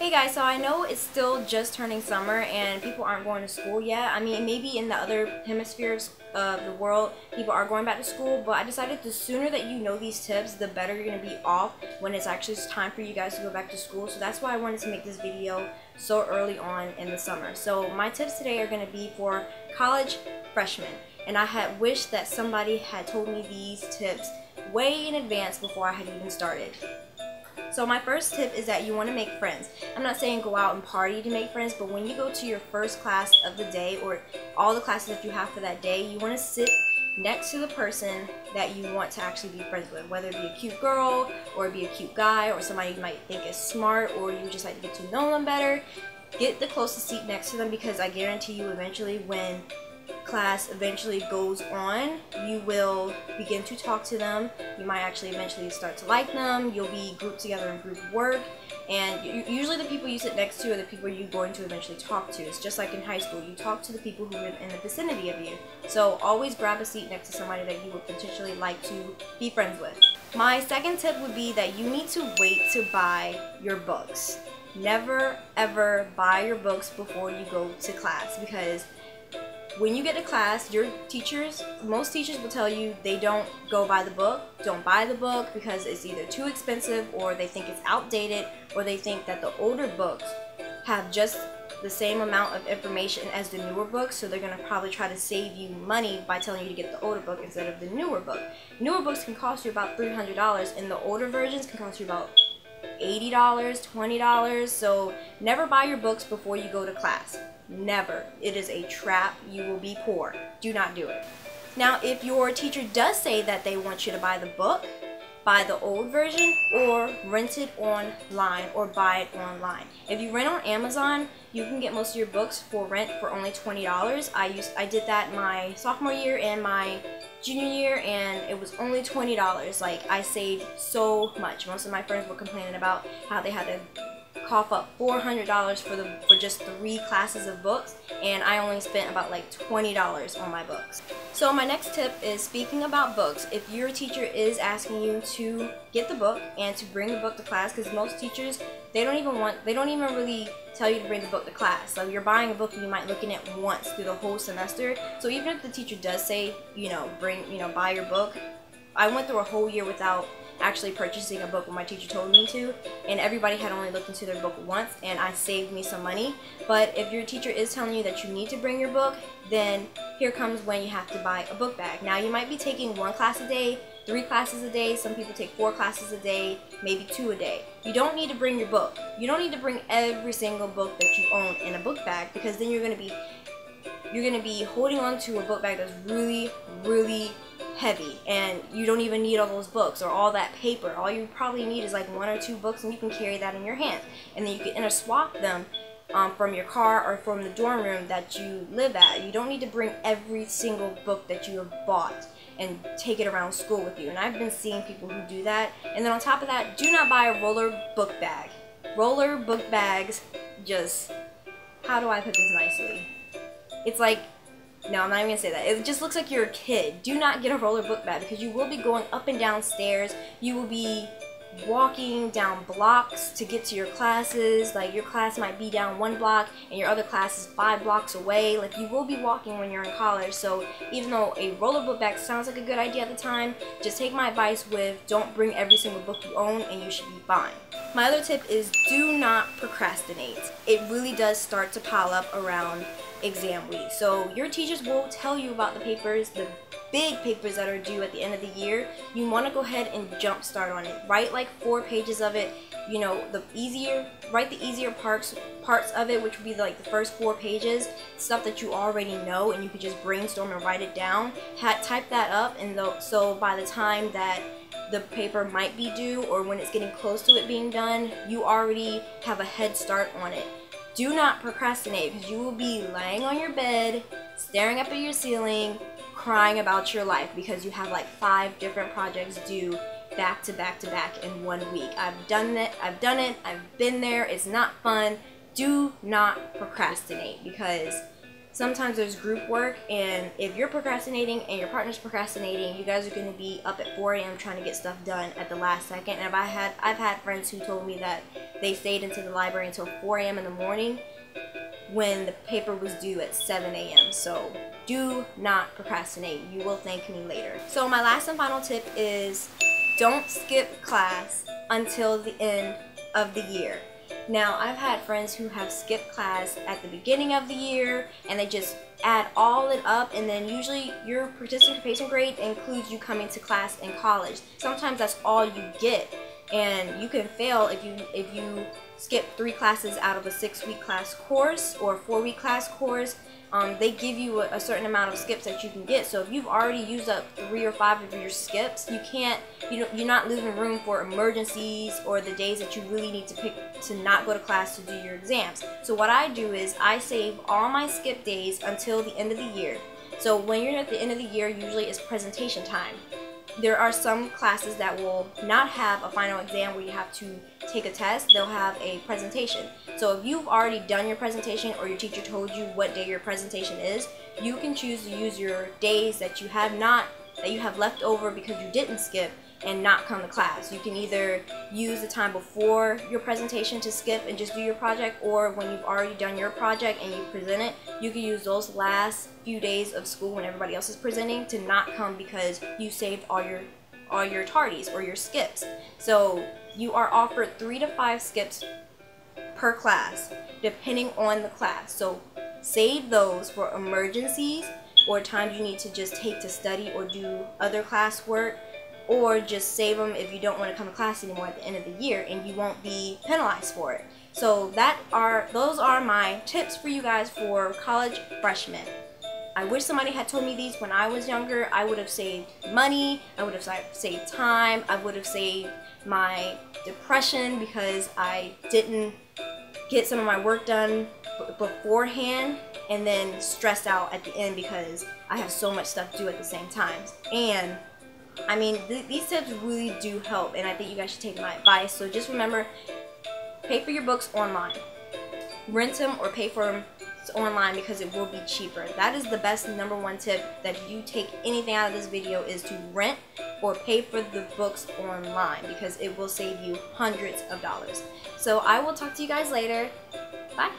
Hey guys, so I know it's still just turning summer and people aren't going to school yet. I mean, maybe in the other hemispheres of the world, people are going back to school, but I decided the sooner that you know these tips, the better you're going to be off when it's actually time for you guys to go back to school. So that's why I wanted to make this video so early on in the summer. So my tips today are going to be for college freshmen. And I had wished that somebody had told me these tips way in advance before I had even started. So my first tip is that you want to make friends. I'm not saying go out and party to make friends, but when you go to your first class of the day or all the classes that you have for that day, you want to sit next to the person that you want to actually be friends with, whether it be a cute girl or it be a cute guy or somebody you might think is smart or you just like to get to know them better. Get the closest seat next to them, because I guarantee you eventually when class eventually goes on, you will begin to talk to them. You might actually eventually start to like them. You'll be grouped together in group work, and usually the people you sit next to are the people you're going to eventually talk to. It's just like in high school, you talk to the people who live in the vicinity of you. So always grab a seat next to somebody that you would potentially like to be friends with. My second tip would be that you need to wait to buy your books. Never ever buy your books before you go to class, because when you get to class, your teachers, most teachers will tell you they don't go buy the book. Don't buy the book because it's either too expensive, or they think it's outdated, or they think that the older books have just the same amount of information as the newer books, so they're going to probably try to save you money by telling you to get the older book instead of the newer book. Newer books can cost you about $300, and the older versions can cost you about $80, $20, so never buy your books before you go to class. Never. It is a trap. You will be poor. Do not do it. Now, if your teacher does say that they want you to buy the book, buy the old version or rent it online or buy it online. If you rent on Amazon, you can get most of your books for rent for only $20. I did that my sophomore year and my junior year, and it was only $20. Like, I saved so much. Most of my friends were complaining about how they had to cough up $400 for just 3 classes of books, and I only spent about like $20 on my books. So my next tip is, speaking about books, if your teacher is asking you to get the book and to bring the book to class, because most teachers, they don't even really tell you to bring the book to class. So you're buying a book and you might look in it once through the whole semester. So even if the teacher does say, buy your book, I went through a whole year without actually purchasing a book when my teacher told me to, and everybody had only looked into their book once, and I saved me some money. But if your teacher is telling you that you need to bring your book, then here comes when you have to buy a book bag. Now, you might be taking 1 class a day, 3 classes a day, some people take 4 classes a day, maybe 2 a day. You don't need to bring your book. You don't need to bring every single book that you own in a book bag, because then you're going to be holding on to a book bag that's really, really heavy, and you don't even need all those books or all that paper. All you probably need is like 1 or 2 books, and you can carry that in your hand, and then you can interswap them from your car or from the dorm room that you live at. You don't need to bring every single book that you have bought and take it around school with you, and I've been seeing people who do that. And then on top of that, do not buy a roller book bag. Roller book bags, just, how do I put this nicely? It's like, no, I'm not even going to say that. It just looks like you're a kid. Do not get a roller book bag, because you will be going up and down stairs. You will be walking down blocks to get to your classes. Like, your class might be down 1 block and your other class is 5 blocks away. Like, you will be walking when you're in college. So even though a roller book bag sounds like a good idea at the time, just take my advice with, don't bring every single book you own, and you should be fine. My other tip is, do not procrastinate. It really does start to pile up around exam week. So your teachers will tell you about the papers, the big papers that are due at the end of the year. You want to go ahead and jump start on it. Write like 4 pages of it. Write the easier parts of it, which would be like the first 4 pages, stuff that you already know, and you could just brainstorm and write it down. Type that up, and so by the time that the paper might be due, or when it's getting close to it being done, you already have a head start on it. Do not procrastinate, because you will be laying on your bed, staring up at your ceiling, crying about your life because you have like 5 different projects due back to back to back in 1 week. I've done it, I've been there, it's not fun. Do not procrastinate, because sometimes there's group work, and if you're procrastinating and your partner's procrastinating, you guys are going to be up at 4 a.m. trying to get stuff done at the last second. And I've had friends who told me that they stayed into the library until 4 a.m. in the morning when the paper was due at 7 a.m. So do not procrastinate. You will thank me later. So my last and final tip is don't skip class until the end of the year. Now, I've had friends who have skipped class at the beginning of the year, and they just add all it up, and then usually your participation grade includes you coming to class in college. Sometimes that's all you get, and you can fail if you skip 3 classes out of a 6-week class course or a 4-week class course. They give you a certain amount of skips that you can get. So if you've already used up 3 or 5 of your skips, you're not leaving room for emergencies or the days that you really need to pick to not go to class to do your exams. So what I do is I save all my skip days until the end of the year. So when you're at the end of the year, usually it's presentation time. There are some classes that will not have a final exam where you have to take a test. They'll have a presentation. So if you've already done your presentation or your teacher told you what day your presentation is, you can choose to use your days that you have left over because you didn't skip and not come to class. You can either use the time before your presentation to skip and just do your project, or when you've already done your project and you present it, you can use those last few days of school when everybody else is presenting to not come because you saved all your tardies or your skips. So you are offered 3 to 5 skips per class depending on the class. So save those for emergencies or times you need to just take to study or do other classwork, or just save them if you don't want to come to class anymore at the end of the year and you won't be penalized for it. So those are my tips for you guys for college freshmen. I wish somebody had told me these when I was younger. I would have saved money, I would have saved time, I would have saved my depression because I didn't get some of my work done beforehand and then stressed out at the end because I have so much stuff to do at the same time. And I mean, these tips really do help, and I think you guys should take my advice. So just remember, pay for your books online. Rent them or pay for them online because it will be cheaper. That is the best #1 tip that if you take anything out of this video is to rent or pay for the books online because it will save you hundreds of dollars. So I will talk to you guys later. Bye.